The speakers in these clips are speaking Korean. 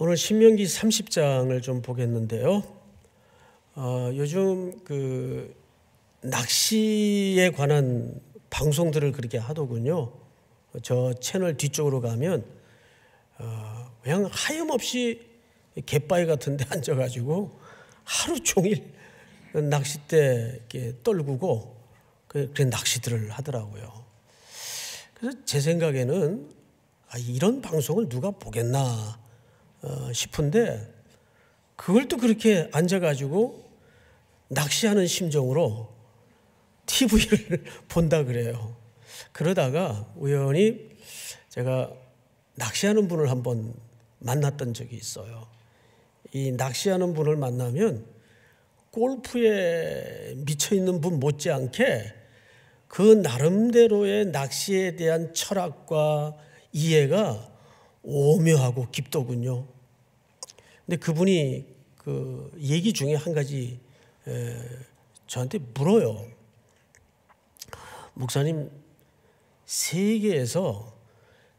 오늘 신명기 30장을 좀 보겠는데요. 요즘 낚시에 관한 방송들을 그렇게 하더군요. 저 채널 뒤쪽으로 가면 그냥 하염없이 갯바위 같은 데 앉아가지고 하루 종일 낚싯대 이렇게 떨구고 그렇게 낚시들을 하더라고요. 그래서 제 생각에는 이런 방송을 누가 보겠나 싶은데 그걸 또 그렇게 앉아가지고 낚시하는 심정으로 TV를 본다 그래요. 그러다가 우연히 제가 낚시하는 분을 한번 만났던 적이 있어요. 이 낚시하는 분을 만나면 골프에 미쳐있는 분 못지않게 그 나름대로의 낚시에 대한 철학과 이해가 오묘하고 깊더군요. 근데 그분이 그 얘기 중에 한 가지 저한테 물어요. 목사님, 세계에서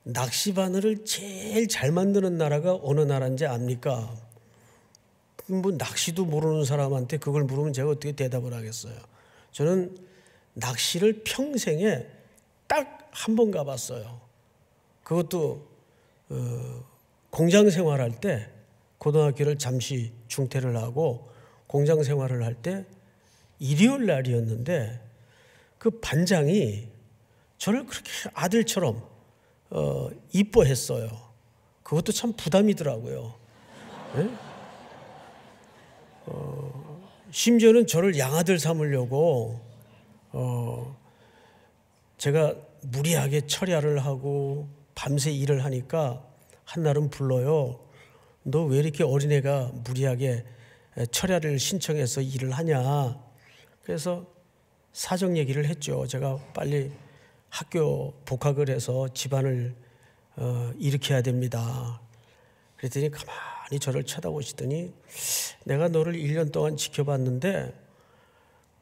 낚시 바늘을 제일 잘 만드는 나라가 어느 나라인지 압니까? 뭐 낚시도 모르는 사람한테 그걸 물으면 제가 어떻게 대답을 하겠어요? 저는 낚시를 평생에 딱 한 번 가봤어요. 그것도 공장 생활할 때 고등학교를 잠시 중퇴를 하고 공장 생활을 할 때 일요일 날이었는데 그 반장이 저를 그렇게 아들처럼 이뻐했어요. 그것도 참 부담이더라고요. 네? 심지어는 저를 양아들 삼으려고 제가 무리하게 철야를 하고 밤새 일을 하니까 한날은 불러요. 너 왜 이렇게 어린애가 무리하게 철야를 신청해서 일을 하냐. 그래서 사정 얘기를 했죠. 제가 빨리 학교 복학을 해서 집안을 일으켜야 됩니다. 그랬더니 가만히 저를 쳐다보시더니 내가 너를 1년 동안 지켜봤는데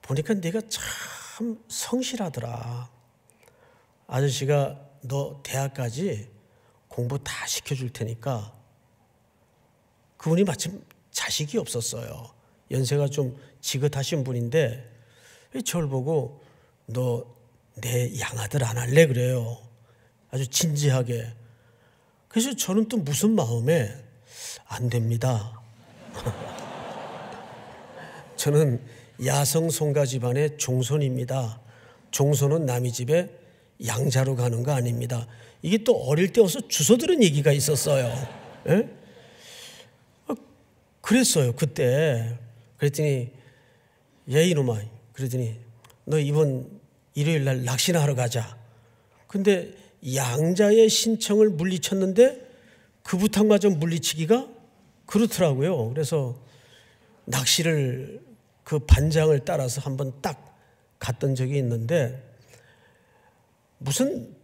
보니까 네가 참 성실하더라. 아저씨가 너 대학까지 공부 다 시켜줄 테니까. 그분이 마침 자식이 없었어요. 연세가 좀 지긋하신 분인데 저를 보고 너 내 양아들 안 할래 그래요. 아주 진지하게. 그래서 저는 또 무슨 마음에 안 됩니다. 저는 야성 송가 집안의 종손입니다. 종손은 남의 집에 양자로 가는 거 아닙니다. 이게 또 어릴 때 와서 주워 들은 얘기가 있었어요. 예? 그랬어요 그때. 그랬더니 야 이놈아, 그랬더니 너 이번 일요일 날 낚시나 하러 가자. 근데 양자의 신청을 물리쳤는데 그 부탁마저 물리치기가 그렇더라고요. 그래서 낚시를 그 반장을 따라서 한번 딱 갔던 적이 있는데 무슨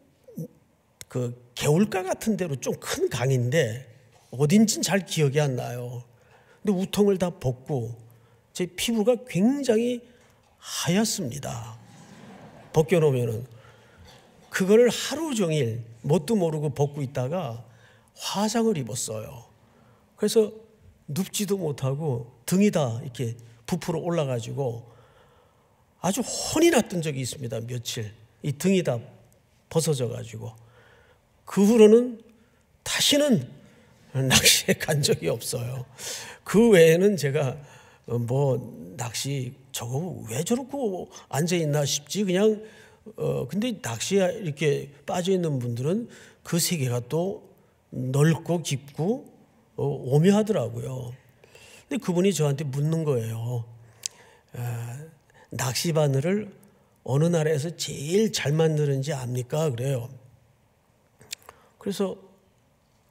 그 개울가 같은 데로 좀 큰 강인데 어딘진 잘 기억이 안 나요. 근데 우통을 다 벗고 제 피부가 굉장히 하얗습니다. 벗겨놓으면은 그거를 하루 종일 뭣도 모르고 벗고 있다가 화상을 입었어요. 그래서 눕지도 못하고 등이 다 이렇게 부풀어 올라가지고 아주 혼이 났던 적이 있습니다. 며칠 이 등이 다 벗어져 가지고 그 후로는 다시는 낚시에 간 적이 없어요. 그 외에는 제가 뭐 낚시 저거 왜 저러고 앉아 있나 싶지. 그냥 근데 낚시에 이렇게 빠져 있는 분들은 그 세계가 또 넓고 깊고 오묘하더라고요. 근데 그분이 저한테 묻는 거예요. 낚시 바늘을 어느 나라에서 제일 잘 만드는지 압니까? 그래요. 그래서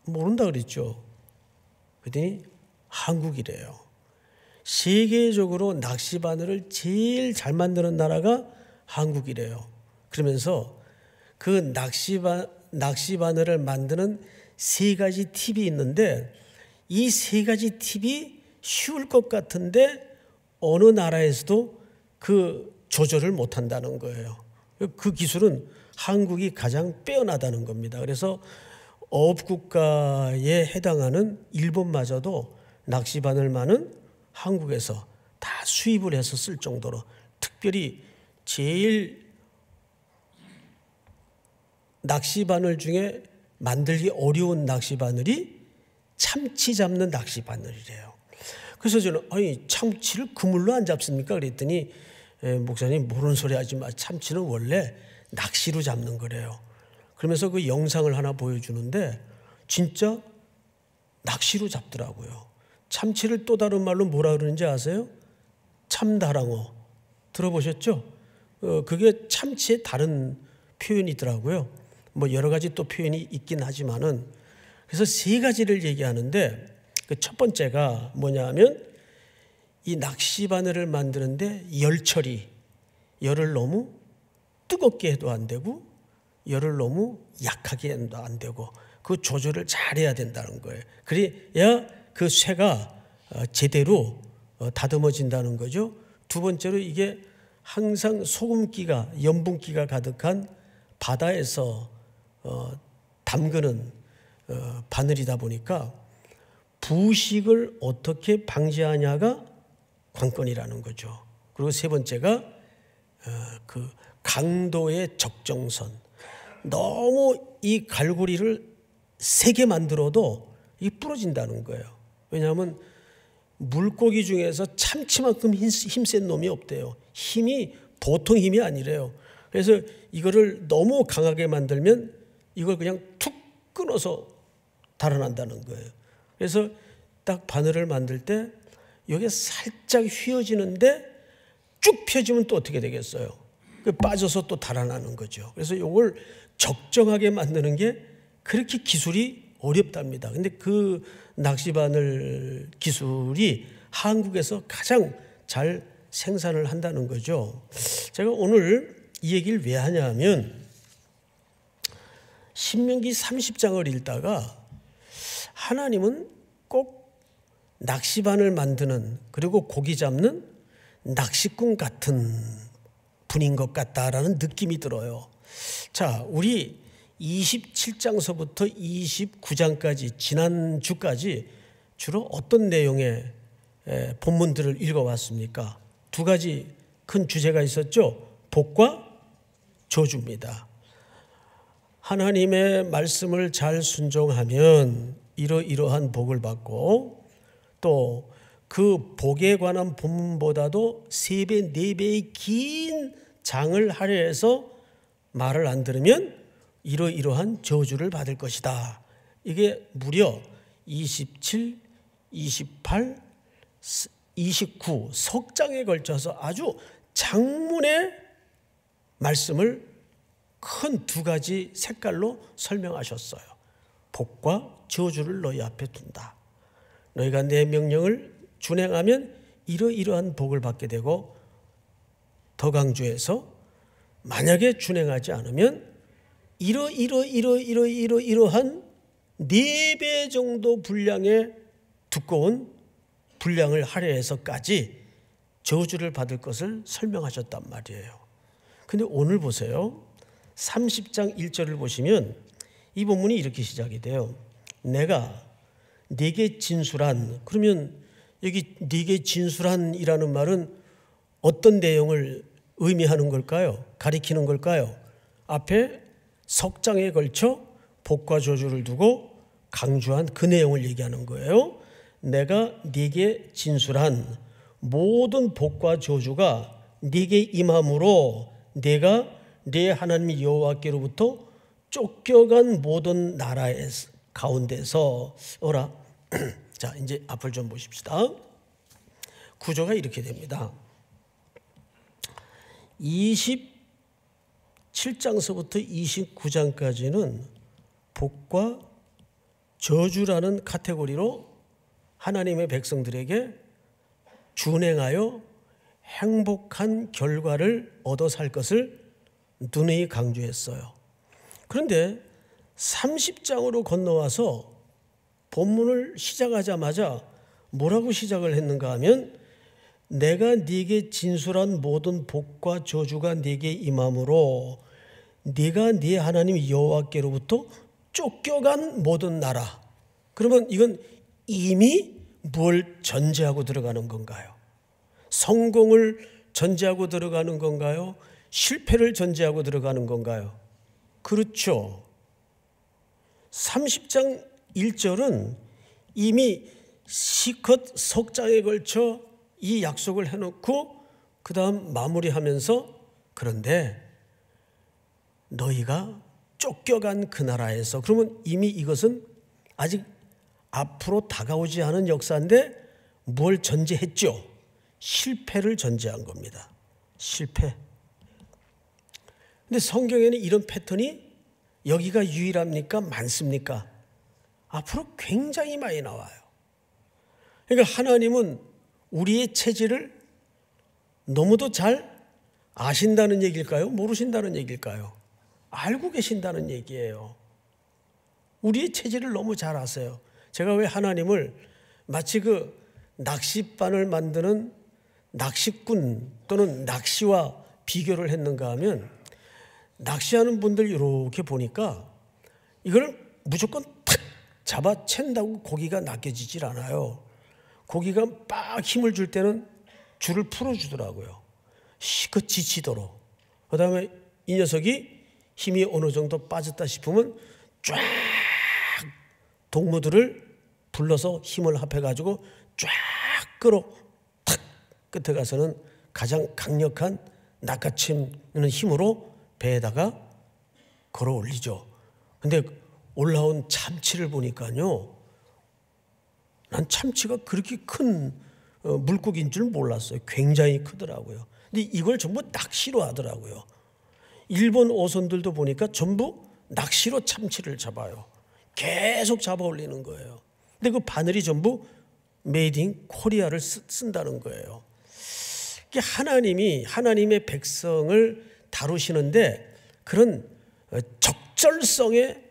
모른다 그랬죠. 그랬더니 한국이래요. 세계적으로 낚시 바늘을 제일 잘 만드는 나라가 한국이래요. 그러면서 그 낚시 바늘을 만드는 3가지 팁이 있는데 이 3가지 팁이 쉬울 것 같은데 어느 나라에서도 그 조절을 못한다는 거예요. 그 기술은 한국이 가장 빼어나다는 겁니다. 그래서 어업국가에 해당하는 일본마저도 낚시바늘만은 한국에서 다 수입을 해서 쓸 정도로, 특별히 제일 낚시바늘 중에 만들기 어려운 낚시바늘이 참치 잡는 낚시바늘이래요. 그래서 저는 아니 참치를 그물로 안 잡습니까? 그랬더니 목사님 모르는 소리 하지 마. 참치는 원래 낚시로 잡는 거래요. 그러면서 그 영상을 하나 보여주는데 진짜 낚시로 잡더라고요. 참치를 또 다른 말로 뭐라 그러는지 아세요? 참다랑어. 들어보셨죠? 그게 참치의 다른 표현이더라고요. 뭐 여러 가지 또 표현이 있긴 하지만은, 그래서 세 가지를 얘기하는데 그 첫 번째가 뭐냐면 이 낚시바늘을 만드는데 열처리, 열을 너무 뜨겁게 해도 안 되고 열을 너무 약하게 해도 안 되고 그 조절을 잘해야 된다는 거예요. 그래야 그 쇠가 제대로 다듬어진다는 거죠. 두 번째로 이게 항상 소금기가, 염분기가 가득한 바다에서 담그는 바늘이다 보니까 부식을 어떻게 방지하냐가 관건이라는 거죠. 그리고 세 번째가 그 강도의 적정선. 너무 이 갈고리를 세게 만들어도 이게 부러진다는 거예요. 왜냐하면 물고기 중에서 참치만큼 힘센 놈이 없대요. 힘이 보통 힘이 아니래요. 그래서 이거를 너무 강하게 만들면 이걸 그냥 툭 끊어서 달아난다는 거예요. 그래서 딱 바늘을 만들 때 여기에 살짝 휘어지는데 쭉 펴지면 또 어떻게 되겠어요? 빠져서 또 달아나는 거죠. 그래서 이걸 적정하게 만드는 게 그렇게 기술이 어렵답니다. 근데 그 낚시바늘 기술이 한국에서 가장 잘 생산을 한다는 거죠. 제가 오늘 이 얘기를 왜 하냐면 신명기 30장을 읽다가 하나님은 꼭 낚시바늘 만드는, 그리고 고기 잡는 낚시꾼 같은 분인 것 같다라는 느낌이 들어요. 자, 우리 27장서부터 29장까지 지난주까지 주로 어떤 내용의 본문들을 읽어왔습니까? 두 가지 큰 주제가 있었죠. 복과 저주입니다. 하나님의 말씀을 잘 순종하면 이러이러한 복을 받고, 또 그 복에 관한 본문보다도 3배, 4배의 긴 장을 할애해서 말을 안 들으면 이러이러한 저주를 받을 것이다. 이게 무려 27, 28, 29 석 장에 걸쳐서 아주 장문의 말씀을 큰 두 가지 색깔로 설명하셨어요. 복과 저주를 너희 앞에 둔다. 너희가 내 명령을 준행하면 이러이러한 복을 받게 되고, 더 강조해서 만약에 준행하지 않으면 이러한 4배 정도 분량의 두꺼운 분량을 할애해서까지 저주를 받을 것을 설명하셨단 말이에요. 근데 오늘 보세요. 30장 1절을 보시면 이 본문이 이렇게 시작이 돼요. 내가 네게 진술한, 그러면 여기 네게 진술한이라는 말은 어떤 내용을 의미하는 걸까요? 가리키는 걸까요? 앞에 석 장에 걸쳐 복과 저주를 두고 강조한 그 내용을 얘기하는 거예요. 내가 네게 진술한 모든 복과 저주가 네게 임함으로 네가 네 하나님 여호와께로부터 쫓겨간 모든 나라의 가운데서 오라. 자, 이제 앞을 좀 보십시다. 구조가 이렇게 됩니다. 27장서부터 29장까지는 복과 저주라는 카테고리로 하나님의 백성들에게 준행하여 행복한 결과를 얻어 살 것을 누누이 강조했어요. 그런데 30장으로 건너와서 본문을 시작하자마자 뭐라고 시작을 했는가 하면, 내가 네게 진술한 모든 복과 저주가 네게 임함으로 네가 네 하나님 여호와께로부터 쫓겨간 모든 나라. 그러면 이건 이미 뭘 전제하고 들어가는 건가요? 성공을 전제하고 들어가는 건가요? 실패를 전제하고 들어가는 건가요? 그렇죠. 30장 1절은 이미 시컷 석장에 걸쳐 이 약속을 해놓고 그 다음 마무리하면서 그런데 너희가 쫓겨간 그 나라에서, 그러면 이미 이것은 아직 앞으로 다가오지 않은 역사인데 뭘 전제했죠? 실패를 전제한 겁니다. 실패. 근데 성경에는 이런 패턴이 여기가 유일합니까? 많습니까? 앞으로 굉장히 많이 나와요. 그러니까 하나님은 우리의 체질을 너무도 잘 아신다는 얘기일까요? 모르신다는 얘기일까요? 알고 계신다는 얘기예요. 우리의 체질을 너무 잘 아세요. 제가 왜 하나님을 마치 그 낚싯바늘 만드는 낚시꾼 또는 낚시와 비교를 했는가 하면, 낚시하는 분들 이렇게 보니까 이걸 무조건 탁 잡아 챈다고 고기가 낚여지질 않아요. 고기가 빡 힘을 줄 때는 줄을 풀어주더라고요. 시컷 지치도록. 그 다음에 이 녀석이 힘이 어느 정도 빠졌다 싶으면 쫙 동무들을 불러서 힘을 합해가지고 쫙 끌어 탁 끝에 가서는 가장 강력한 낚아채는 힘으로 배에다가 걸어 올리죠. 근데 올라온 참치를 보니까요, 난 참치가 그렇게 큰 물고기인 줄 몰랐어요. 굉장히 크더라고요. 근데 이걸 전부 낚시로 하더라고요. 일본 어선들도 보니까 전부 낚시로 참치를 잡아요. 계속 잡아 올리는 거예요. 근데 그 바늘이 전부 메이드 인 코리아를 쓴다는 거예요. 이게 하나님이 하나님의 백성을 다루시는데 그런 적절성에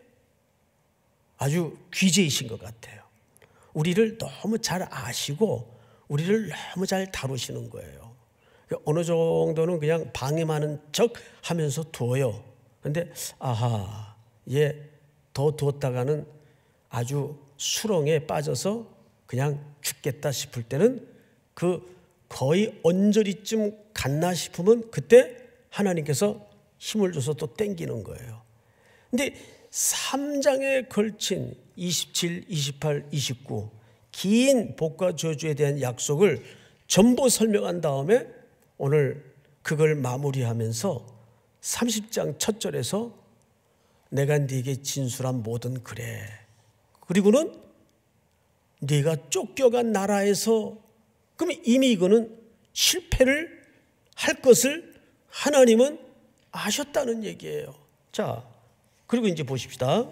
아주 귀재이신 것 같아요. 우리를 너무 잘 아시고 우리를 너무 잘 다루시는 거예요. 어느 정도는 그냥 방해하는 척 하면서 두어요. 그런데 아하, 얘 더 두었다가는 아주 수렁에 빠져서 그냥 죽겠다 싶을 때는 그 거의 언저리쯤 갔나 싶으면 그때 하나님께서 힘을 줘서 또 땡기는 거예요. 근데 3장에 걸친 27, 28, 29 긴 복과 저주에 대한 약속을 전부 설명한 다음에 오늘 그걸 마무리하면서 30장 첫 절에서 내가 네게 진술한 모든 그래, 그리고는 네가 쫓겨간 나라에서, 그럼 이미 이거는 실패를 할 것을 하나님은 아셨다는 얘기예요. 자, 그리고 이제 보십시다.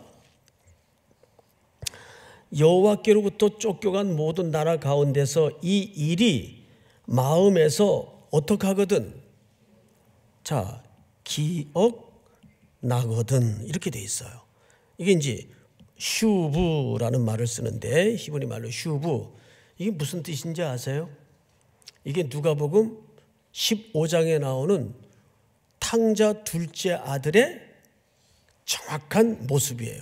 여호와께로부터 쫓겨간 모든 나라 가운데서 이 일이 마음에서 어떻게 하거든? 자, 기억나거든, 이렇게 돼 있어요. 이게 이제 슈브라는 말을 쓰는데 히브리 말로 슈브, 이게 무슨 뜻인지 아세요? 이게 누가복음 15장에 나오는 탕자 둘째 아들의 정확한 모습이에요.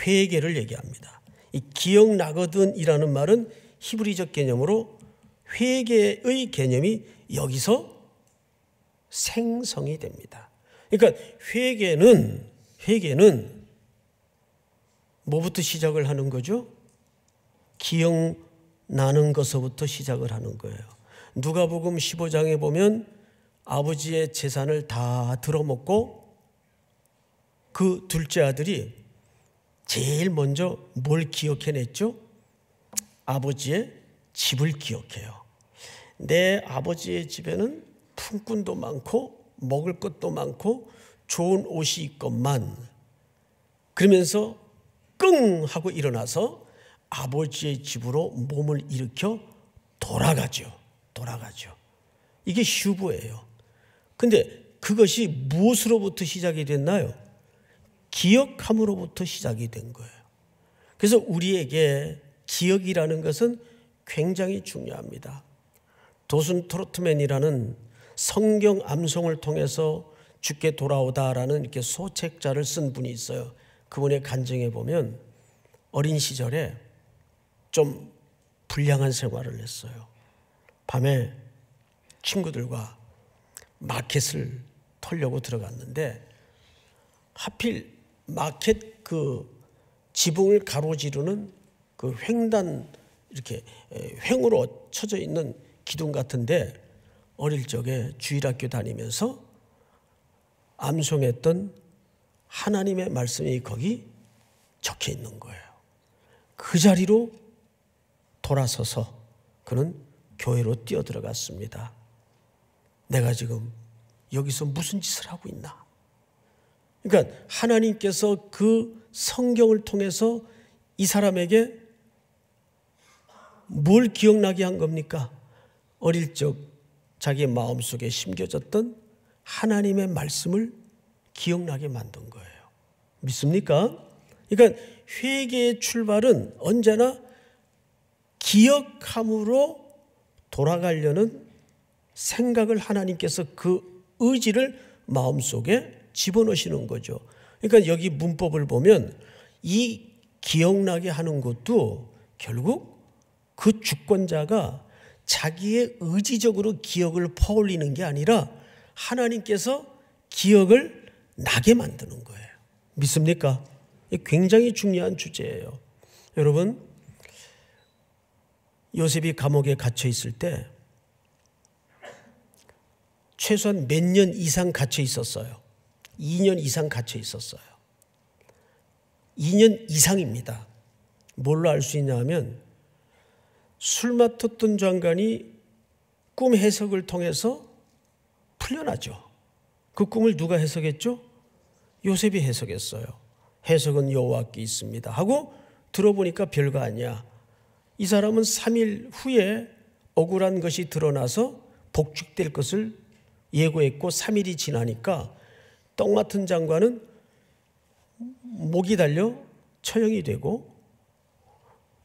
회개를 얘기합니다. 이 기억나거든이라는 말은 히브리적 개념으로 회개의 개념이 여기서 생성이 됩니다. 그러니까 회개는 뭐부터 시작을 하는 거죠? 기억나는 것부터 시작을 하는 거예요. 누가복음 15장에 보면 아버지의 재산을 다 들어먹고 그 둘째 아들이 제일 먼저 뭘 기억해냈죠? 아버지의 집을 기억해요. 내 아버지의 집에는 품꾼도 많고 먹을 것도 많고 좋은 옷이 있건만, 그러면서 끙 하고 일어나서 아버지의 집으로 몸을 일으켜 돌아가죠. 이게 슈브예요. 근데 그것이 무엇으로부터 시작이 됐나요? 기억함으로부터 시작이 된 거예요. 그래서 우리에게 기억이라는 것은 굉장히 중요합니다. 도슨 트로트맨이라는 성경 암송을 통해서 주께 돌아오다라는 이렇게 소책자를 쓴 분이 있어요. 그분의 간증에 보면 어린 시절에 좀 불량한 생활을 했어요. 밤에 친구들과 마켓을 털려고 들어갔는데 하필 마켓 그 지붕을 가로지르는 그 횡단 이렇게 횡으로 쳐져 있는 기둥 같은데 어릴 적에 주일학교 다니면서 암송했던 하나님의 말씀이 거기 적혀 있는 거예요. 그 자리로 돌아서서 그는 교회로 뛰어들어갔습니다. 내가 지금 여기서 무슨 짓을 하고 있나? 그러니까 하나님께서 그 성경을 통해서 이 사람에게 뭘 기억나게 한 겁니까? 어릴 적 자기의 마음속에 심겨졌던 하나님의 말씀을 기억나게 만든 거예요. 믿습니까? 그러니까 회개의 출발은 언제나 기억함으로 돌아가려는 생각을 하나님께서 그 의지를 마음속에 집어넣으시는 거죠. 그러니까 여기 문법을 보면 이 기억나게 하는 것도 결국 그 주권자가 자기의 의지적으로 기억을 퍼올리는 게 아니라 하나님께서 기억을 나게 만드는 거예요. 믿습니까? 굉장히 중요한 주제예요. 여러분, 요셉이 감옥에 갇혀 있을 때 최소한 몇 년 이상 갇혀 있었어요. 2년 이상 갇혀 있었어요. 2년 이상입니다. 뭘로 알 수 있냐면 술 맡았던 장관이 꿈 해석을 통해서 풀려나죠. 그 꿈을 누가 해석했죠? 요셉이 해석했어요. 해석은 여호와께 있습니다 하고 들어보니까 별거 아니야. 이 사람은 3일 후에 억울한 것이 드러나서 복직될 것을 예고했고 3일이 지나니까 떡 맡은 장관은 목이 달려 처형이 되고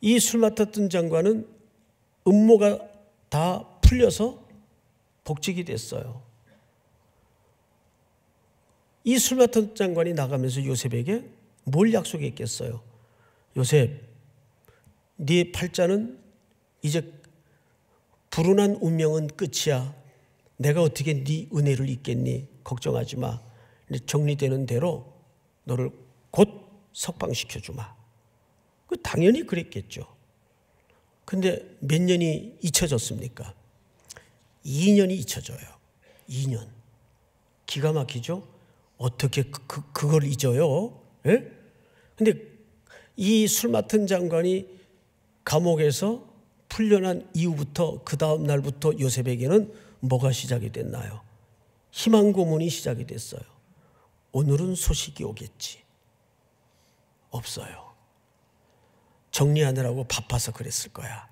이 술 맡았던 장관은 음모가 다 풀려서 복직이 됐어요. 이 술 맡았던 장관이 나가면서 요셉에게 뭘 약속했겠어요? 요셉, 네 팔자는 이제 불운한 운명은 끝이야. 내가 어떻게 네 은혜를 잊겠니? 걱정하지 마. 정리되는 대로 너를 곧 석방시켜주마. 당연히 그랬겠죠. 근데 몇 년이 잊혀졌습니까? 2년이 잊혀져요. 2년. 기가 막히죠? 어떻게 그걸 잊어요? 예? 근데 이 술 맡은 장관이 감옥에서 풀려난 이후부터 그 다음 날부터 요셉에게는 뭐가 시작이 됐나요? 희망 고문이 시작이 됐어요. 오늘은 소식이 오겠지. 없어요. 정리하느라고 바빠서 그랬을 거야.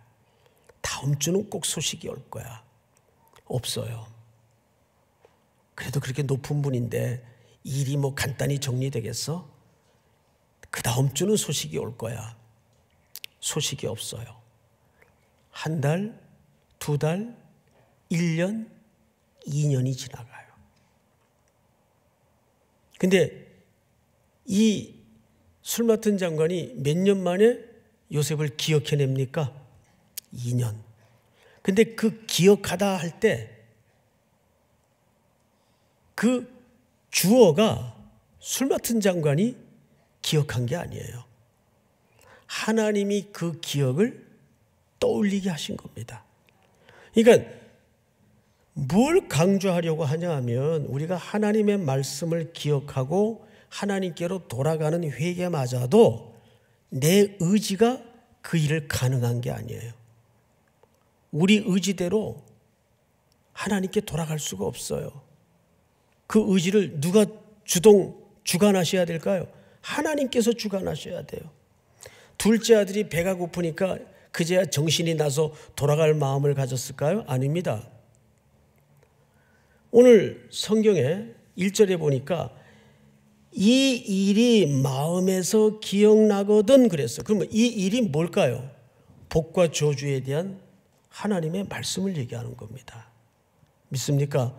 다음 주는 꼭 소식이 올 거야. 없어요. 그래도 그렇게 높은 분인데 일이 뭐 간단히 정리되겠어? 그 다음 주는 소식이 올 거야. 소식이 없어요. 한 달, 두 달, 1년, 2년이 지나가요. 근데 이 술 맡은 장관이 몇 년 만에 요셉을 기억해냅니까? 2년. 근데 그 기억하다 할 때 그 주어가 술 맡은 장관이 기억한 게 아니에요. 하나님이 그 기억을 떠올리게 하신 겁니다. 그러니까 뭘 강조하려고 하냐 하면 우리가 하나님의 말씀을 기억하고 하나님께로 돌아가는 회개마저도 내 의지가 그 일을 가능한 게 아니에요. 우리 의지대로 하나님께 돌아갈 수가 없어요. 그 의지를 누가 주관하셔야 될까요? 하나님께서 주관하셔야 돼요. 둘째 아들이 배가 고프니까 그제야 정신이 나서 돌아갈 마음을 가졌을까요? 아닙니다. 오늘 성경에 1절에 보니까 이 일이 마음에서 기억나거든 그랬어요. 그러면 이 일이 뭘까요? 복과 저주에 대한 하나님의 말씀을 얘기하는 겁니다. 믿습니까?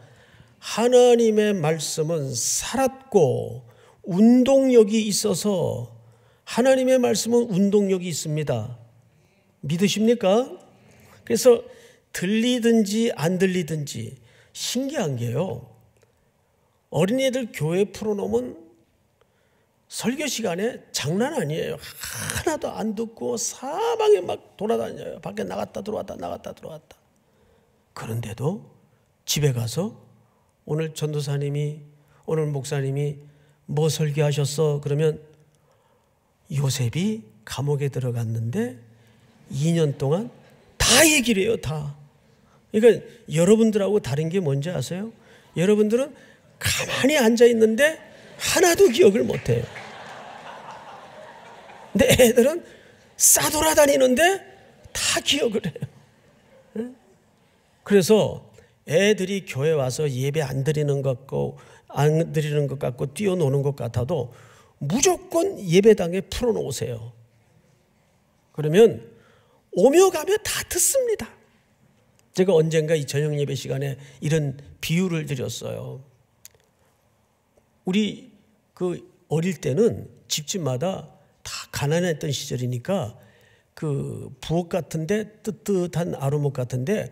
하나님의 말씀은 살았고 운동력이 있어서 하나님의 말씀은 운동력이 있습니다. 믿으십니까? 그래서 들리든지 안 들리든지 신기한 게요. 어린이들 교회 풀어놓으면 설교 시간에 장난 아니에요. 하나도 안 듣고 사방에 막 돌아다녀요. 밖에 나갔다 들어왔다 나갔다 들어왔다. 그런데도 집에 가서 오늘 전도사님이 오늘 목사님이 뭐 설교하셨어? 그러면 요셉이 감옥에 들어갔는데 2년 동안 다 얘기를 해요. 다. 그러니까 여러분들하고 다른 게 뭔지 아세요? 여러분들은 가만히 앉아 있는데 하나도 기억을 못해요. 근데 애들은 싸돌아다니는데 다 기억을 해요. 그래서 애들이 교회 와서 예배 안 드리는 것 같고 뛰어노는 것 같아도 무조건 예배당에 풀어놓으세요. 그러면 오며 가며 다 듣습니다. 제가 언젠가 이 저녁 예배 시간에 이런 비유를 드렸어요. 우리 어릴 때는 집집마다 다 가난했던 시절이니까 그 부엌 같은데 뜨뜻한 아루목 같은데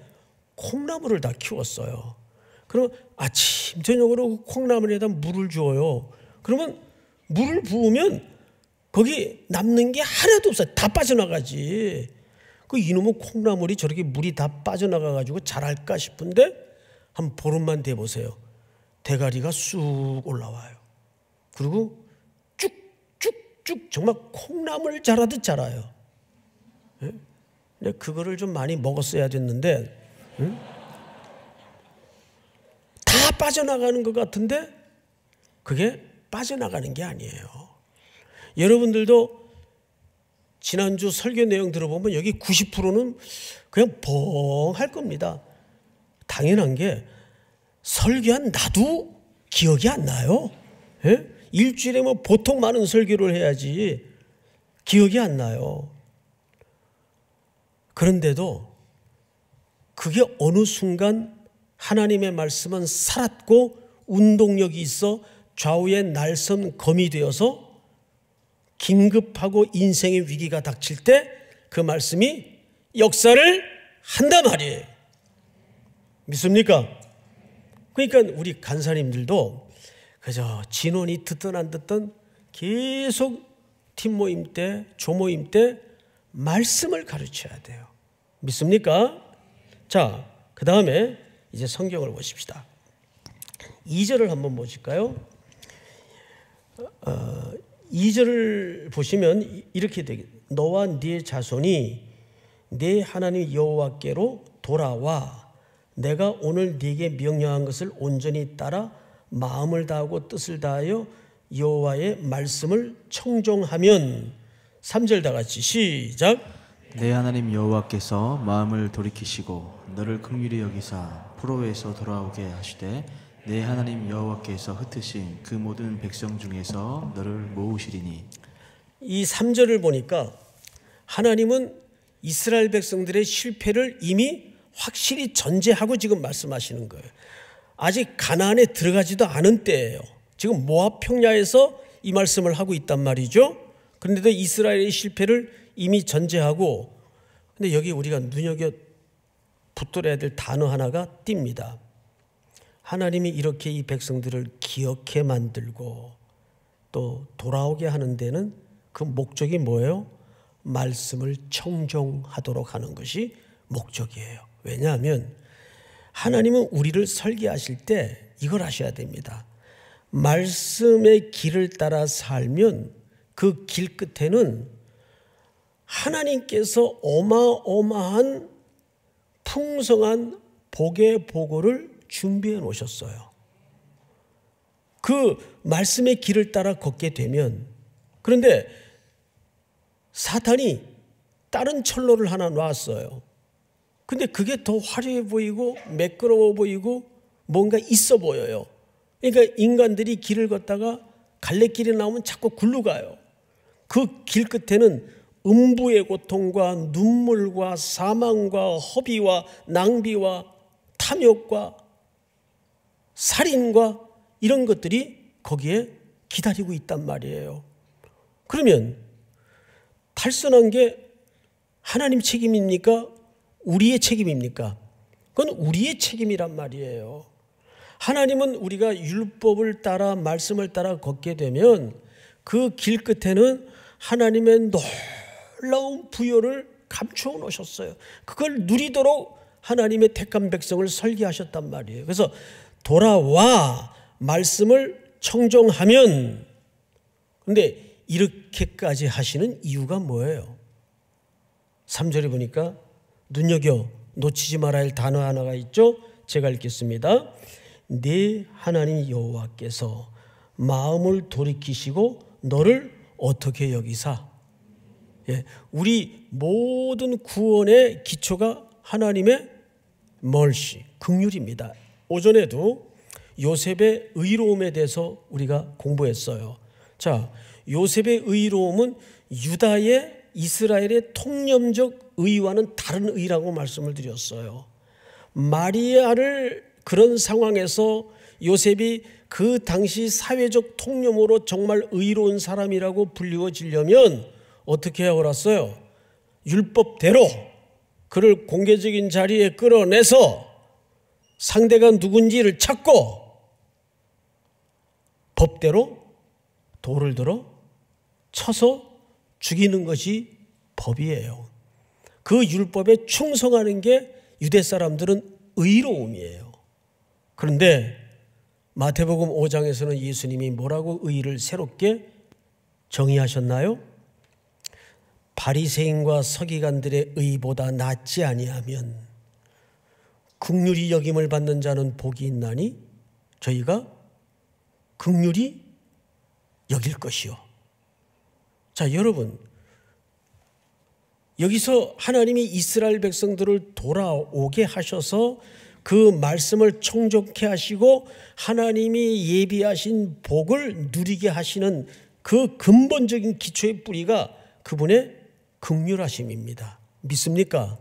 콩나물을 다 키웠어요. 그럼 아침 저녁으로 콩나물에다 물을 주어요. 그러면 물을 부으면 거기 남는 게 하나도 없어요. 다 빠져나가지. 그 이놈의 콩나물이 저렇게 물이 다 빠져나가가지고 자랄까 싶은데 한 보름만 돼보세요. 대가리가 쑥 올라와요. 그리고 쭉쭉쭉 정말 콩나물 자라듯 자라요. 예? 근데 그거를 좀 많이 먹었어야 됐는데 다 빠져나가는 것 같은데 그게 빠져나가는 게 아니에요. 여러분들도 지난주 설교 내용 들어보면 여기 90%는 그냥 벙할 겁니다. 당연한 게 설교한 나도 기억이 안 나요. 예? 일주일에 뭐 보통 많은 설교를 해야지 기억이 안 나요. 그런데도 그게 어느 순간 하나님의 말씀은 살았고 운동력이 있어 좌우의 날선 검이 되어서 긴급하고 인생의 위기가 닥칠 때 그 말씀이 역사를 한단 말이에요. 믿습니까? 그러니까 우리 간사님들도 그저 진원이 듣든 안 듣든 계속 팀 모임 때, 조모임 때 말씀을 가르쳐야 돼요. 믿습니까? 자, 그 다음에 이제 성경을 보십시다. 2절을 한번 보실까요? 2절을 보시면 이렇게 되겠습니다. 너와 네 자손이 네 하나님 여호와께로 돌아와 내가 오늘 네게 명령한 것을 온전히 따라 마음을 다하고 뜻을 다하여 여호와의 말씀을 청종하면 3절 다 같이 시작. 내 하나님 여호와께서 마음을 돌이키시고 너를 긍휼히 여기사 포로에서 돌아오게 하시되 내 하나님 여호와께서 흩으신 그 모든 백성 중에서 너를 모으시리니. 이 3절을 보니까 하나님은 이스라엘 백성들의 실패를 이미 확실히 전제하고 지금 말씀하시는 거예요. 아직 가나안에 들어가지도 않은 때예요. 지금 모압 평야에서 이 말씀을 하고 있단 말이죠. 그런데도 이스라엘의 실패를 이미 전제하고, 근데 여기 우리가 눈여겨 붙들어야 될 단어 하나가 띕니다. 하나님이 이렇게 이 백성들을 기억해 만들고 또 돌아오게 하는 데는 그 목적이 뭐예요? 말씀을 청종하도록 하는 것이 목적이에요. 왜냐하면 하나님은 우리를 설계하실 때 이걸 아셔야 됩니다. 말씀의 길을 따라 살면 그 길 끝에는 하나님께서 어마어마한 풍성한 복의 보고를 준비해 놓으셨어요. 그 말씀의 길을 따라 걷게 되면, 그런데 사탄이 다른 철로를 하나 놨어요. 근데 그게 더 화려해 보이고 매끄러워 보이고 뭔가 있어 보여요. 그러니까 인간들이 길을 걷다가 갈래길이 나오면 자꾸 굴러 가요. 그 길 끝에는 음부의 고통과 눈물과 사망과 허비와 낭비와 탐욕과 살인과 이런 것들이 거기에 기다리고 있단 말이에요. 그러면 탈선한 게 하나님 책임입니까? 우리의 책임입니까? 그건 우리의 책임이란 말이에요. 하나님은 우리가 율법을 따라 말씀을 따라 걷게 되면 그 길 끝에는 하나님의 놀라운 부여를 감추어 놓으셨어요. 그걸 누리도록 하나님의 택한 백성을 설계하셨단 말이에요. 그래서 돌아와 말씀을 청종하면, 근데 이렇게까지 하시는 이유가 뭐예요? 3절에 보니까 눈여겨 놓치지 말아야 할 단어 하나가 있죠. 제가 읽겠습니다. 네 하나님 여호와께서 마음을 돌이키시고 너를 어떻게 여기사. 우리 모든 구원의 기초가 하나님의 멀시, 긍휼입니다. 오전에도 요셉의 의로움에 대해서 우리가 공부했어요. 자, 요셉의 의로움은 유다의 이스라엘의 통념적 의와는 다른 의라고 말씀을 드렸어요. 마리아를 그런 상황에서 요셉이 그 당시 사회적 통념으로 정말 의로운 사람이라고 불리워지려면 어떻게 해야 옳았어요? 율법대로 그를 공개적인 자리에 끌어내서 상대가 누군지를 찾고 법대로 돌을 들어 쳐서 죽이는 것이 법이에요. 그 율법에 충성하는 게 유대 사람들은 의로움이에요. 그런데 마태복음 5장에서는 예수님이 뭐라고 의를 새롭게 정의하셨나요? 바리새인과 서기관들의 의보다 낫지 아니하면 긍휼히 여김을 받는 자는 복이 있나니 저희가 긍휼히 여길 것이요. 자, 여러분, 여기서 하나님이 이스라엘 백성들을 돌아오게 하셔서 그 말씀을 청종케 하시고 하나님이 예비하신 복을 누리게 하시는 그 근본적인 기초의 뿌리가 그분의 긍휼하심입니다. 믿습니까?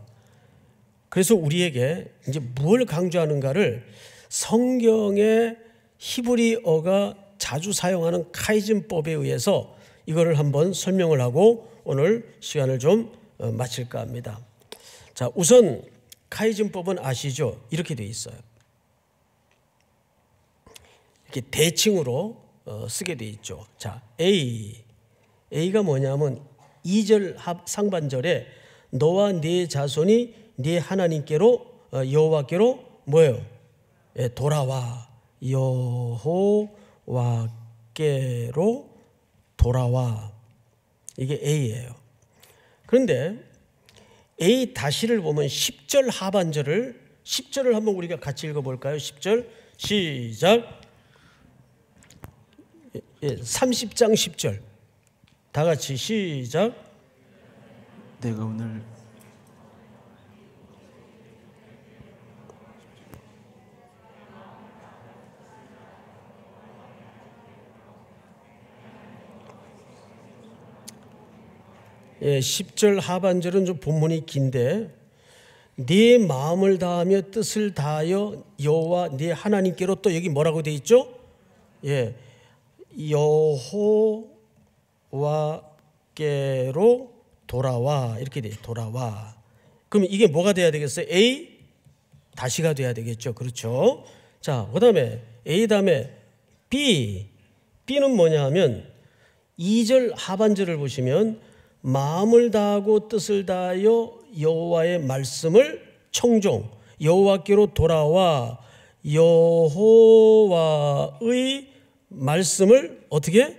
그래서 우리에게 이제 뭘 강조하는가를 성경의 히브리어가 자주 사용하는 카이즘법에 의해서 이거를 한번 설명을 하고 오늘 시간을 좀 마칠까 합니다. 자, 우선 카이즘법은 아시죠? 이렇게 되어 있어요. 이렇게 대칭으로 쓰게 되어 있죠. 자, A가 뭐냐면 2절 상반절에 너와 네 자손이 네 하나님께로 여호와께로 뭐예요? 돌아와. 여호와께로 돌아와. 이게 A예요. 그런데 A 다시를 보면 10절 하반절을 10절을 한번 우리가 같이 읽어볼까요? 10절 시작. 30장 10절 다 같이 시작. 내가 오늘 예, 10절 하반절은 좀 본문이 긴데 네 마음을 다하며 뜻을 다하여 여호와 네 하나님께로 또 여기 뭐라고 돼 있죠? 예, 여호와께로 돌아와 이렇게 돼. 돌아와. 그럼 이게 뭐가 돼야 되겠어요? A 다시가 돼야 되겠죠. 그렇죠? 자, 그다음에 A 다음에 B는 뭐냐 하면 2절 하반절을 보시면 마음을 다하고 뜻을 다하여 여호와의 말씀을 청종. 여호와께로 돌아와 여호와의 말씀을 어떻게?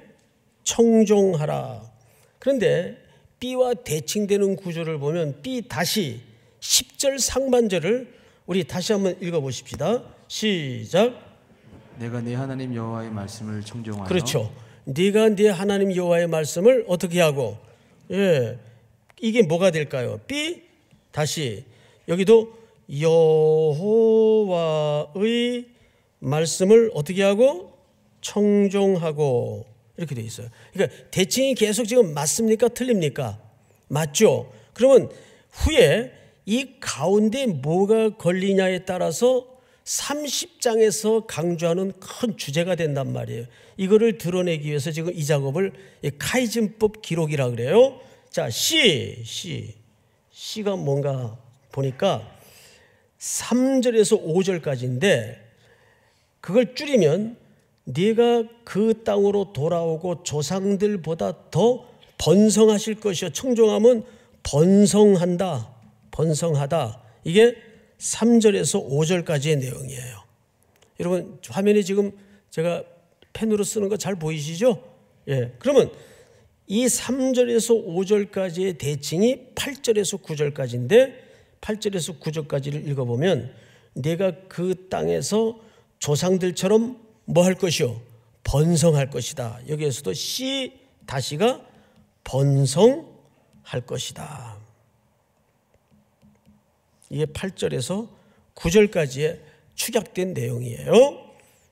청종하라. 그런데 B와 대칭되는 구조를 보면 B 다시 10절 상반절을 우리 다시 한번 읽어보십시다. 시작. 내가 네 하나님 여호와의 말씀을 청종하여. 그렇죠. 네가 네 하나님 여호와의 말씀을 어떻게 하고? 예, 이게 뭐가 될까요? B 다시 여기도 여호와의 말씀을 어떻게 하고? 청종하고 이렇게 돼 있어요. 그러니까 대칭이 계속 지금 맞습니까? 틀립니까? 맞죠? 그러면 후에 이 가운데 뭐가 걸리냐에 따라서 30장에서 강조하는 큰 주제가 된단 말이에요. 이거를 드러내기 위해서 지금 이 작업을 카이즌법 기록이라 그래요. 자, C가 뭔가 보니까 3절에서 5절까지인데 그걸 줄이면 네가 그 땅으로 돌아오고 조상들보다 더 번성하실 것이요. 청종하면 번성하다. 이게 3절에서 5절까지의 내용이에요. 여러분 화면에 지금 제가 펜으로 쓰는 거 잘 보이시죠? 예. 그러면 이 3절에서 5절까지의 대칭이 8절에서 9절까지인데 8절에서 9절까지를 읽어보면 내가 그 땅에서 조상들처럼 뭐 할 것이요? 번성할 것이다. 여기에서도 다시가 번성할 것이다. 이게 8절에서 9절까지의 축약된 내용이에요.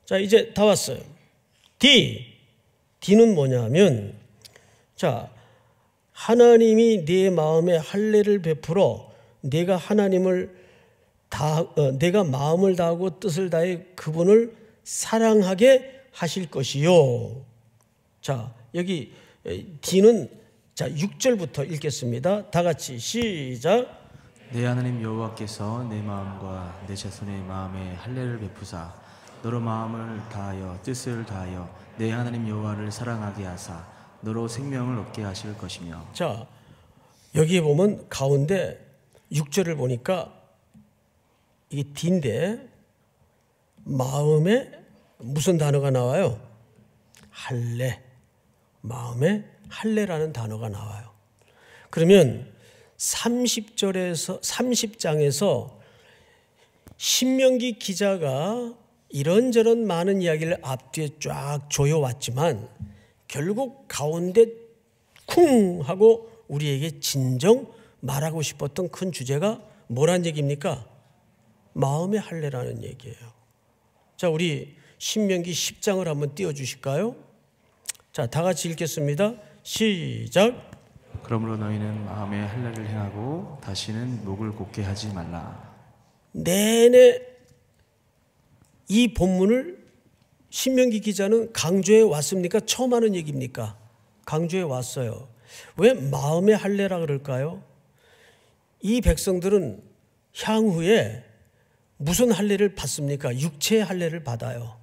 자, 이제 다 왔어요. D는 뭐냐 하면, 자, 하나님이 네 마음에 할례를 베풀어 내가 내가 마음을 다하고 뜻을 다해 그분을 사랑하게 하실 것이요. 자, 여기 D는 자 6절부터 읽겠습니다. 다 같이 시작. 내 하나님 여호와께서 내 마음과 내 자손의 마음에 할례를 베푸사 너로 마음을 다하여 뜻을 다하여 내 하나님 여호와를 사랑하게 하사 너로 생명을 얻게 하실 것이며. 자, 여기에 보면 가운데 6절을 보니까 이게 D인데 마음에 무슨 단어가 나와요? 할례. 마음에 할례라는 단어가 나와요. 그러면 30장에서 신명기 기자가 이런저런 많은 이야기를 앞뒤에 쫙 조여왔지만 결국 가운데 쿵 하고 우리에게 진정 말하고 싶었던 큰 주제가 뭐란 얘기입니까? 마음의 할례라는 얘기예요. 자, 우리 신명기 10장을 한번 띄워주실까요? 자, 다 같이 읽겠습니다. 시작. 그러므로 너희는 마음에 할례를 행하고 다시는 목을 곧게 하지 말라. 내내 이 본문을 신명기 기자는 강조해 왔습니까? 처음 하는 얘기입니까? 강조해 왔어요. 왜 마음의 할례라 그럴까요? 이 백성들은 향후에 무슨 할례를 받습니까? 육체의 할례를 받아요.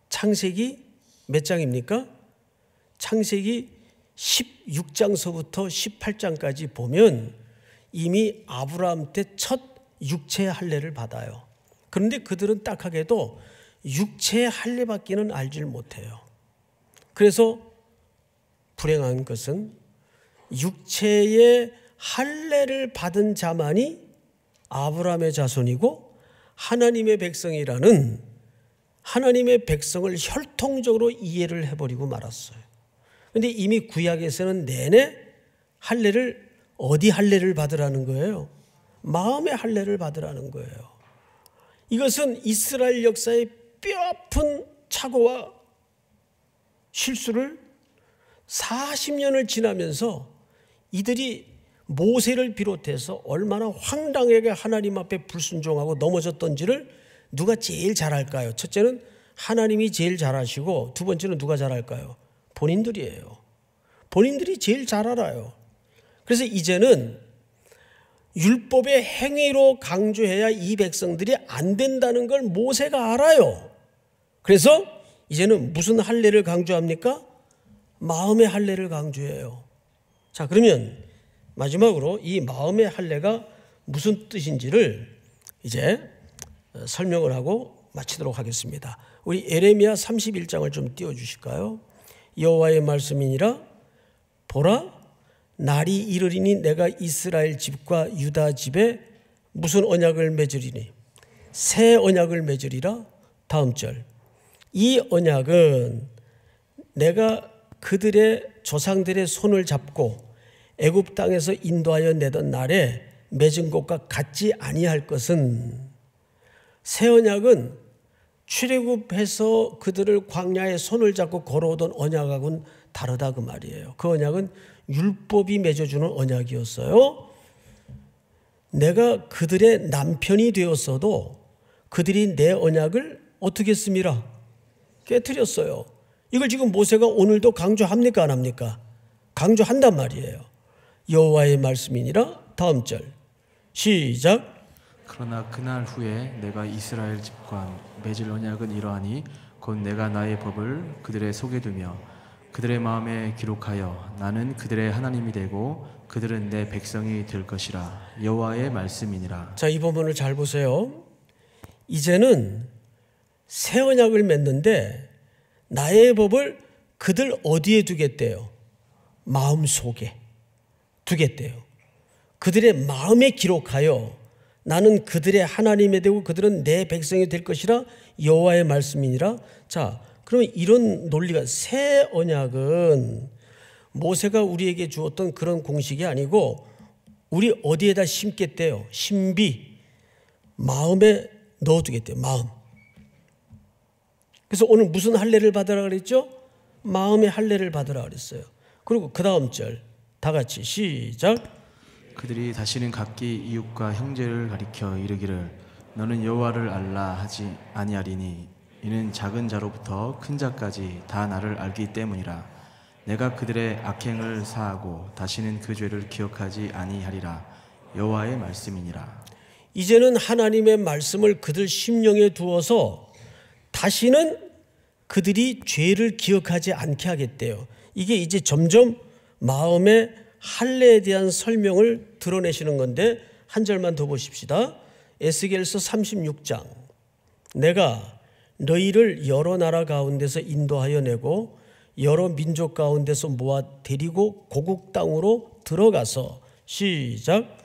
창세기 몇 장입니까? 창세기 16장서부터 18장까지 보면 이미 아브라함 때 첫 육체의 할례를 받아요. 그런데 그들은 딱하게도 육체의 할례밖에는 알질 못해요. 그래서 불행한 것은 육체의 할례를 받은 자만이 아브라함의 자손이고 하나님의 백성이라는 하나님의 백성을 혈통적으로 이해를 해버리고 말았어요. 그런데 이미 구약에서는 내내 할례를 어디 할례를 받으라는 거예요? 마음의 할례를 받으라는 거예요. 이것은 이스라엘 역사의 뼈아픈 착오와 실수를 40년을 지나면서 이들이 모세를 비롯해서 얼마나 황당하게 하나님 앞에 불순종하고 넘어졌던지를 누가 제일 잘 알까요? 첫째는 하나님이 제일 잘 아시고 두 번째는 누가 잘 알까요? 본인들이에요. 본인들이 제일 잘 알아요. 그래서 이제는 율법의 행위로 강조해야 이 백성들이 안 된다는 걸 모세가 알아요. 그래서 이제는 무슨 할례를 강조합니까? 마음의 할례를 강조해요. 자, 그러면 마지막으로 이 마음의 할례가 무슨 뜻인지를 이제 설명을 하고 마치도록 하겠습니다. 우리 에레미야 31장을 좀 띄워주실까요? 여호와의 말씀이니라 보라 날이 이르리니 내가 이스라엘 집과 유다 집에 무슨 언약을 맺으리니 새 언약을 맺으리라. 다음 절. 이 언약은 내가 그들의 조상들의 손을 잡고 애굽 땅에서 인도하여 내던 날에 맺은 것과 같지 아니할 것은 새 언약은 출애굽해서 그들을 광야에 손을 잡고 걸어오던 언약하고는 다르다 그 말이에요. 그 언약은 율법이 맺어주는 언약이었어요. 내가 그들의 남편이 되었어도 그들이 내 언약을 어떻게 했습니라? 깨트렸어요. 이걸 지금 모세가 오늘도 강조합니까 안 합니까? 강조한단 말이에요. 여호와의 말씀이니라. 다음 절 시작. 그러나 그날 후에 내가 이스라엘 집과 맺을 언약은 이러하니 곧 내가 나의 법을 그들의 속에 두며 그들의 마음에 기록하여 나는 그들의 하나님이 되고 그들은 내 백성이 될 것이라. 여호와의 말씀이니라. 자, 이 부분을 잘 보세요. 이제는 새 언약을 맺는데 나의 법을 그들 어디에 두겠대요? 마음속에 두겠대요. 그들의 마음에 기록하여 나는 그들의 하나님이 되고 그들은 내 백성이 될 것이라. 여호와의 말씀이니라. 자, 그러면 이런 논리가, 새 언약은 모세가 우리에게 주었던 그런 공식이 아니고 우리 어디에다 심겠대요? 신비, 마음에 넣어두겠대요. 마음. 그래서 오늘 무슨 할례를 받으라 그랬죠? 마음의 할례를 받으라 그랬어요. 그리고 그 다음 절 다 같이 시작. 그들이 다시는 각기 이웃과 형제를 가리켜 이르기를 너는 여호와를 알라 하지 아니하리니 이는 작은 자로부터 큰 자까지 다 나를 알기 때문이라. 내가 그들의 악행을 사하고 다시는 그 죄를 기억하지 아니하리라. 여호와의 말씀이니라. 이제는 하나님의 말씀을 그들 심령에 두어서 다시는 그들이 죄를 기억하지 않게 하겠대요. 이게 이제 점점 마음의 할례에 대한 설명을 드러내시는 건데 한 절만 더 보십시다. 에스겔서 36장. 내가 너희를 여러 나라 가운데서 인도하여 내고 여러 민족 가운데서 모아 데리고 고국 땅으로 들어가서 시작.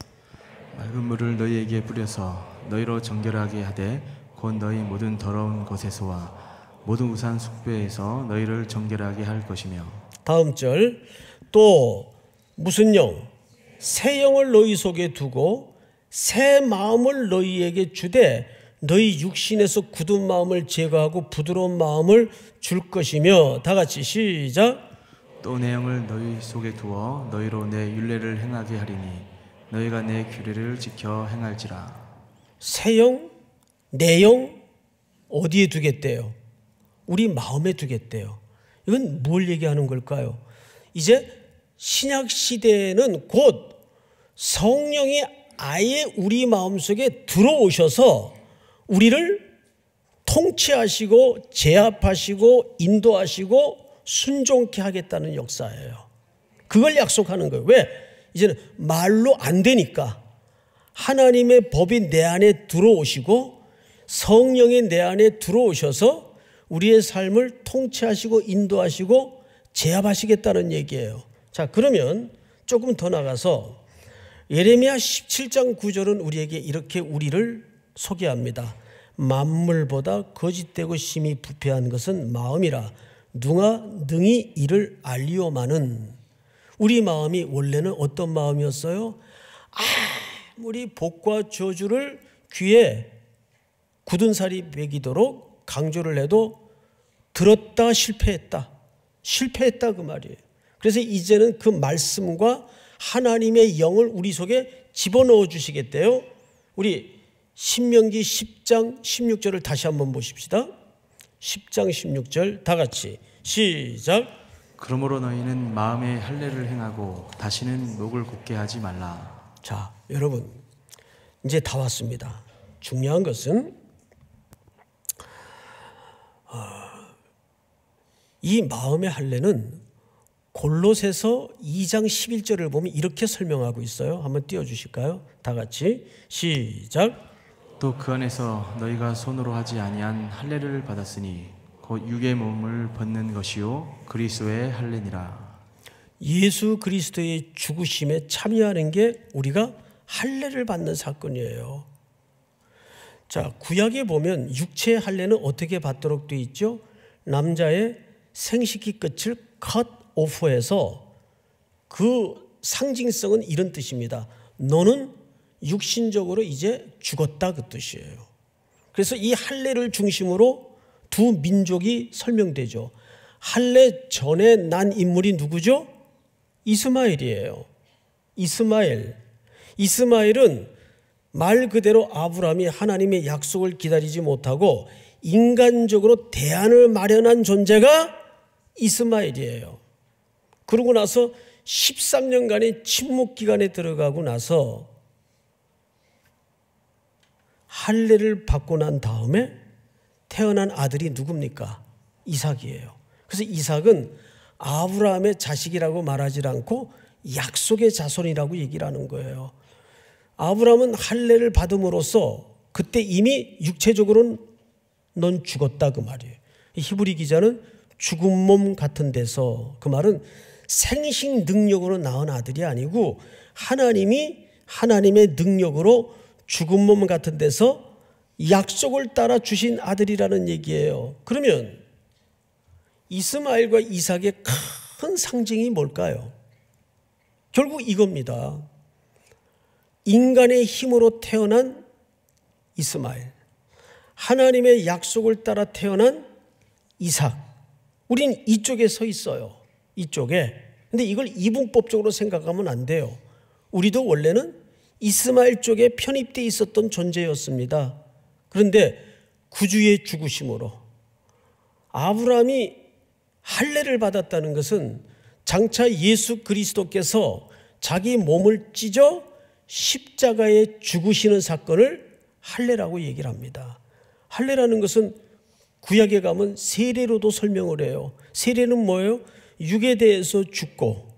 맑은 물을 너희에게 뿌려서 너희로 정결하게 하되 곧 너희 모든 더러운 것에서와 모든 우상 숭배에서 너희를 정결하게 할 것이며. 다음 절. 또 무슨 영? 새 영을 너희 속에 두고 새 마음을 너희에게 주되 너희 육신에서 굳은 마음을 제거하고 부드러운 마음을 줄 것이며. 다 같이 시작. 또 내 영을 너희 속에 두어 너희로 내 율례를 행하게 하리니 너희가 내 규례를 지켜 행할지라. 새 영, 내 영 어디에 두겠대요? 우리 마음에 두겠대요. 이건 뭘 얘기하는 걸까요? 이제 신약 시대에는 곧 성령이 아예 우리 마음속에 들어오셔서 우리를 통치하시고 제압하시고 인도하시고 순종케 하겠다는 역사예요. 그걸 약속하는 거예요. 왜? 이제는 말로 안 되니까 하나님의 법이 내 안에 들어오시고 성령이 내 안에 들어오셔서 우리의 삶을 통치하시고 인도하시고 제압하시겠다는 얘기예요. 자, 그러면 조금 더 나가서 예레미야 17장 9절은 우리에게 이렇게 우리를 소개합니다. 만물보다 거짓되고 심히 부패한 것은 마음이라 누가 능히 이를 알리오마는. 우리 마음이 원래는 어떤 마음이었어요? 아무리 복과 저주를 귀에 굳은 살이 배기도록 강조를 해도 들었다 실패했다. 실패했다 그 말이에요. 그래서 이제는 그 말씀과 하나님의 영을 우리 속에 집어넣어 주시겠대요. 우리 신명기 10장 16절을 다시 한번 보십시다. 10장 16절 다 같이 시작. 그러므로 너희는 마음의 할례를 행하고 다시는 목을 곧게 하지 말라. 자, 여러분 이제 다 왔습니다. 중요한 것은 이 마음의 할례는 골로새서 2장 11절을 보면 이렇게 설명하고 있어요. 한번 띄워주실까요? 다 같이 시작. 또 그 안에서 너희가 손으로 하지 아니한 할례를 받았으니 곧 육의 몸을 벗는 것이요 그리스도의 할례니라. 예수 그리스도의 죽으심에 참여하는 게 우리가 할례를 받는 사건이에요. 자, 구약에 보면 육체의 할례는 어떻게 받도록 되어 있죠? 남자의 생식기 끝을 cut off해서 그 상징성은 이런 뜻입니다. 너는 육신적으로 이제 죽었다 그 뜻이에요. 그래서 이 할례를 중심으로 두 민족이 설명되죠. 할례 전에 난 인물이 누구죠? 이스마엘이에요. 이스마엘은 말 그대로 아브라함이 하나님의 약속을 기다리지 못하고 인간적으로 대안을 마련한 존재가 이스마엘이에요. 그러고 나서 13년간의 침묵 기간에 들어가고 나서 할례를 받고 난 다음에 태어난 아들이 누굽니까? 이삭이에요. 그래서 이삭은 아브라함의 자식이라고 말하지 않고 약속의 자손이라고 얘기를 하는 거예요. 아브라함은 할례를 받음으로써 그때 이미 육체적으로는 넌 죽었다 그 말이에요. 히브리 기자는 죽은 몸 같은 데서, 그 말은 생식 능력으로 낳은 아들이 아니고 하나님이 하나님의 능력으로 죽은 몸 같은 데서 약속을 따라 주신 아들이라는 얘기예요. 그러면 이스마엘과 이삭의 큰 상징이 뭘까요? 결국 이겁니다. 인간의 힘으로 태어난 이스마엘, 하나님의 약속을 따라 태어난 이삭. 우린 이쪽에 서 있어요. 이쪽에. 근데 이걸 이분법적으로 생각하면 안 돼요. 우리도 원래는 이스마엘 쪽에 편입되어 있었던 존재였습니다. 그런데 구주의 죽으심으로 아브라함이 할례를 받았다는 것은 장차 예수 그리스도께서 자기 몸을 찢어 십자가에 죽으시는 사건을 할례라고 얘기를 합니다. 할례라는 것은 구약에 가면 세례로도 설명을 해요. 세례는 뭐예요? 육에 대해서 죽고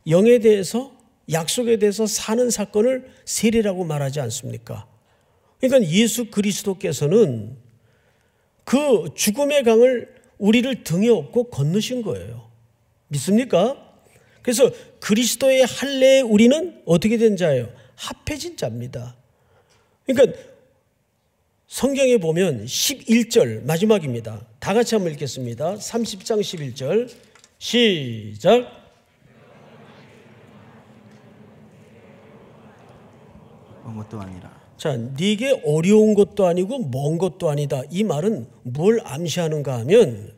영에 대해서, 약속에 대해서 사는 사건을 세례라고 말하지 않습니까? 그러니까 예수 그리스도께서는 그 죽음의 강을 우리를 등에 업고 건너신 거예요. 믿습니까? 그래서 그리스도의 할례에 우리는 어떻게 된 자예요? 합해진 자입니다. 그러니까 성경에 보면 11절 마지막입니다. 다 같이 한번 읽겠습니다. 30장 11절 시작. 먼 것도 아니라. 자, 네게 어려운 것도 아니고 먼 것도 아니다. 이 말은 뭘 암시하는가 하면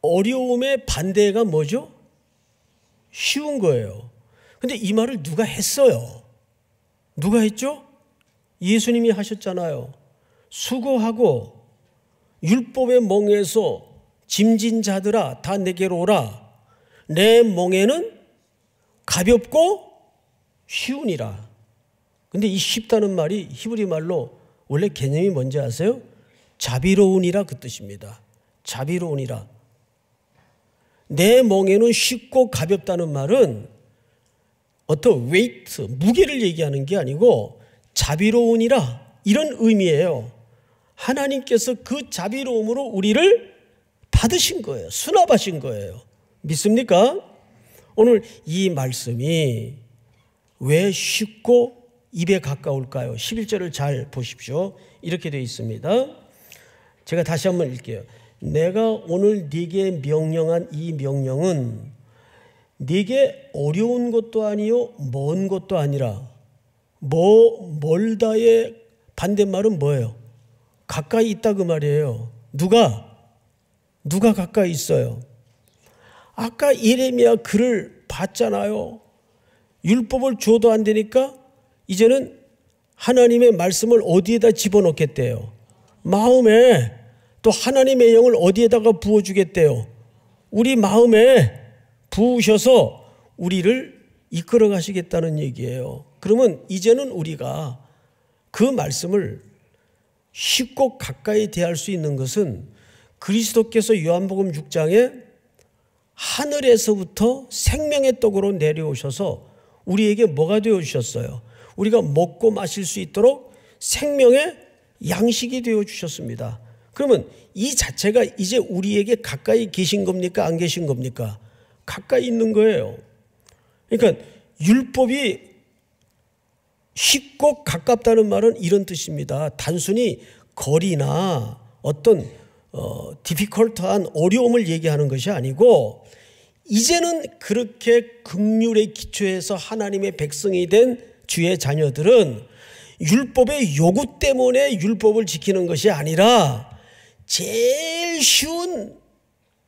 어려움의 반대가 뭐죠? 쉬운 거예요. 근데 이 말을 누가 했어요? 누가 했죠? 예수님이 하셨잖아요. 수고하고 율법의 멍에서 짐진 자들아 다 내게로 오라. 내 멍에는 가볍고 쉬우니라. 근데 이 쉽다는 말이 히브리 말로 원래 개념이 뭔지 아세요? 자비로우니라 그 뜻입니다. 자비로우니라. 내 멍에는 쉽고 가볍다는 말은 어떤 웨이트, 무게를 얘기하는 게 아니고 자비로우니라 이런 의미예요. 하나님께서 그 자비로움으로 우리를 받으신 거예요. 수납하신 거예요. 믿습니까? 오늘 이 말씀이 왜 쉽고 입에 가까울까요? 11절을 잘 보십시오. 이렇게 되어 있습니다. 제가 다시 한번 읽게요. 내가 오늘 네게 명령한 이 명령은 네게 어려운 것도 아니요 먼 것도 아니라 멀다의 반대말은 뭐예요? 가까이 있다 그 말이에요. 누가 가까이 있어요? 아까 예레미야 글을 봤잖아요. 율법을 줘도 안 되니까 이제는 하나님의 말씀을 어디에다 집어넣겠대요? 마음에. 또 하나님의 영을 어디에다가 부어주겠대요? 우리 마음에 부으셔서 우리를 이끌어 가시겠다는 얘기예요. 그러면 이제는 우리가 그 말씀을 쉽고 가까이 대할 수 있는 것은 그리스도께서 요한복음 6장에 하늘에서부터 생명의 떡으로 내려오셔서 우리에게 뭐가 되어주셨어요? 우리가 먹고 마실 수 있도록 생명의 양식이 되어주셨습니다. 그러면 이 자체가 이제 우리에게 가까이 계신 겁니까? 안 계신 겁니까? 가까이 있는 거예요. 그러니까 율법이 쉽고 가깝다는 말은 이런 뜻입니다. 단순히 거리나 어떤 디피컬트한 어려움을 얘기하는 것이 아니고 이제는 그렇게 긍휼의 기초에서 하나님의 백성이 된 주의 자녀들은 율법의 요구 때문에 율법을 지키는 것이 아니라 제일 쉬운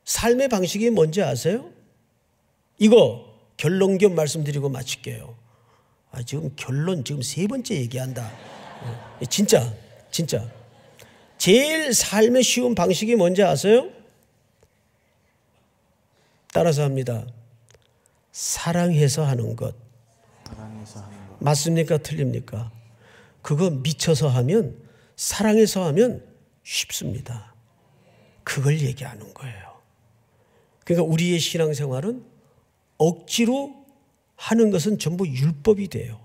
삶의 방식이 뭔지 아세요? 이거 결론견 말씀드리고 마칠게요. 지금 결론 지금 3번째 얘기한다. 진짜 제일 삶의 쉬운 방식이 뭔지 아세요? 따라서 합니다. 사랑해서 하는 것. 맞습니까? 틀립니까? 그거 미쳐서 하면, 사랑해서 하면 쉽습니다. 그걸 얘기하는 거예요. 그러니까 우리의 신앙생활은 억지로 하는 것은 전부 율법이 돼요.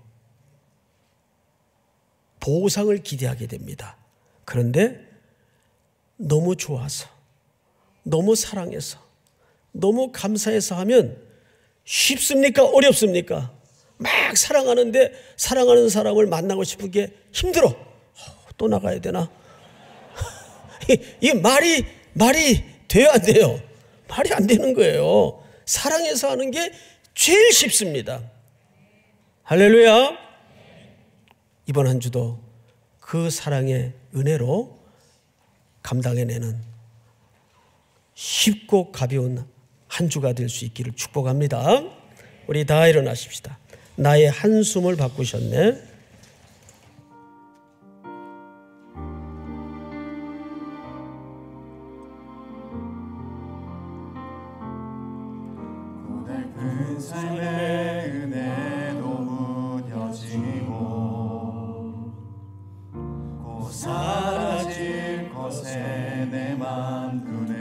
보상을 기대하게 됩니다. 그런데 너무 좋아서, 너무 사랑해서, 너무 감사해서 하면 쉽습니까? 어렵습니까? 막 사랑하는데 사랑하는 사람을 만나고 싶은 게 힘들어. 또 나가야 되나? 이게 말이 돼야 안 돼요? 말이 안 되는 거예요. 사랑해서 하는 게 제일 쉽습니다. 할렐루야. 이번 한 주도 그 사랑의 은혜로 감당해내는 쉽고 가벼운 한 주가 될 수 있기를 축복합니다. 우리 다 일어나십시다. 나의 한숨을 바꾸셨네. 고달픈 삶의 은혜도 무뎌지고 곧 사라질 것에 내 맘 그네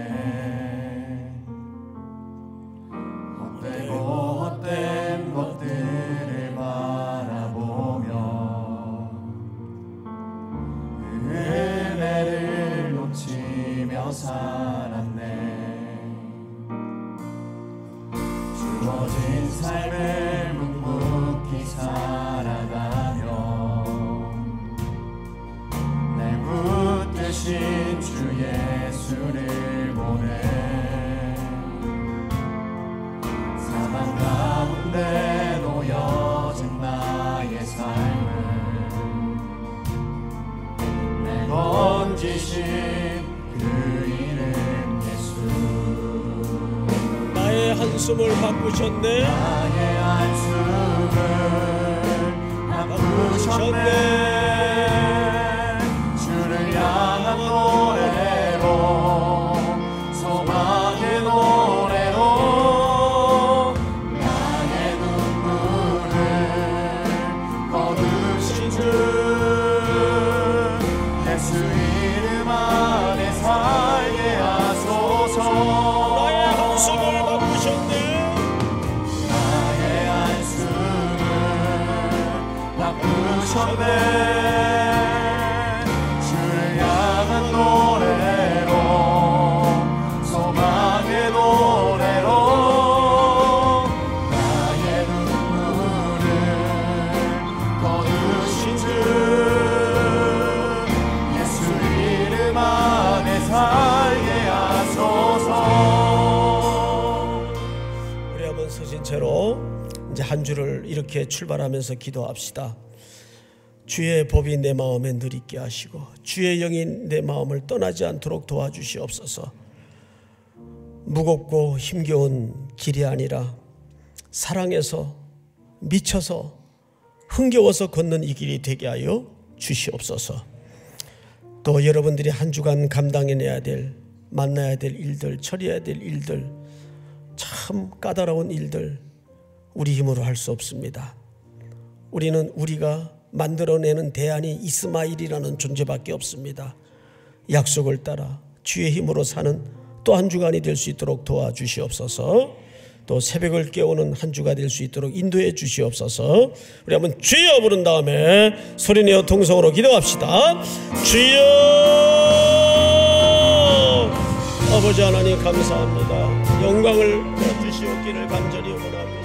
헛되고 헛된 것들을 바라보며 그 은혜를 놓치며 살았네. 주어진 삶을 묵묵히 살아가며 날 붙드신 주 예수를 보내 사망 가운데 놓여진 나의 삶을 날 건지신 그 이름 예수. 나의 한숨을 바꾸셨네. 나의 한숨을 바꾸셨네. 주를 향한 노래로 소망의 노래로 나의 눈물을 거두신 주 예수 이름 안에 살게 하소서. 나의 한숨을 바꾸셨네. 나의 한숨을 바꾸셨네. 주를 향한 노래로 소망의 노래로 나의 눈물을 거두신 주 예수 이름 안에 살게 하소서. 우리 한번 서신 채로 이제 한 주를 이렇게 출발하면서 기도합시다. 주의 법이 내 마음에 늘 있게 하시고 주의 영이 내 마음을 떠나지 않도록 도와주시옵소서. 무겁고 힘겨운 길이 아니라 사랑해서 미쳐서 흥겨워서 걷는 이 길이 되게 하여 주시옵소서. 또 여러분들이 한 주간 감당해내야 될, 만나야 될 일들, 처리해야 될 일들, 참 까다로운 일들 우리 힘으로 할 수 없습니다. 우리는 우리가 만들어내는 대안이 이스마일이라는 존재밖에 없습니다. 약속을 따라 주의 힘으로 사는 또 한 주간이 될 수 있도록 도와주시옵소서. 또 새벽을 깨우는 한 주가 될 수 있도록 인도해 주시옵소서. 우리 한번 주여 부른 다음에 소리내어 통성으로 기도합시다. 주여. 아버지 하나님 감사합니다. 영광을 주시옵기를 간절히 원합니다.